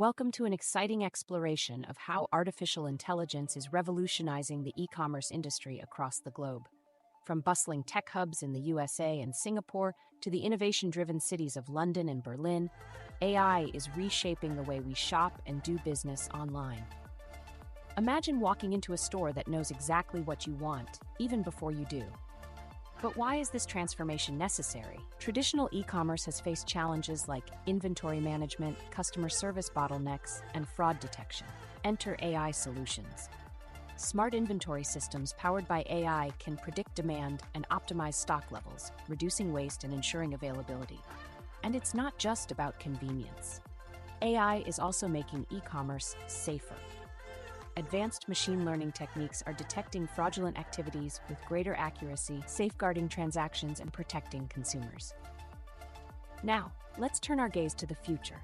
Welcome to an exciting exploration of how artificial intelligence is revolutionizing the e-commerce industry across the globe. From bustling tech hubs in the USA and Singapore to the innovation-driven cities of London and Berlin, AI is reshaping the way we shop and do business online. Imagine walking into a store that knows exactly what you want, even before you do. But why is this transformation necessary? Traditional e-commerce has faced challenges like inventory management, customer service bottlenecks, and fraud detection. Enter AI solutions. Smart inventory systems powered by AI can predict demand and optimize stock levels, reducing waste and ensuring availability. And it's not just about convenience. AI is also making e-commerce safer. Advanced machine learning techniques are detecting fraudulent activities with greater accuracy, safeguarding transactions and protecting consumers. Now, let's turn our gaze to the future.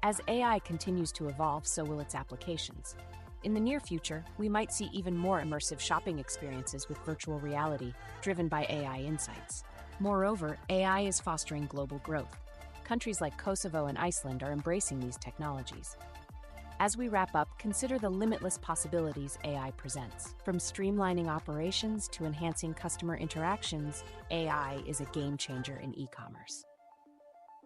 As AI continues to evolve, so will its applications. In the near future, we might see even more immersive shopping experiences with virtual reality, driven by AI insights. Moreover, AI is fostering global growth. Countries like Kosovo and Iceland are embracing these technologies. As we wrap up, consider the limitless possibilities AI presents. From streamlining operations to enhancing customer interactions, AI is a game changer in e-commerce.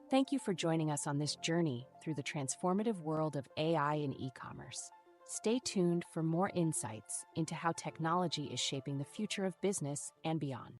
Thank you for joining us on this journey through the transformative world of AI in e-commerce. Stay tuned for more insights into how technology is shaping the future of business and beyond.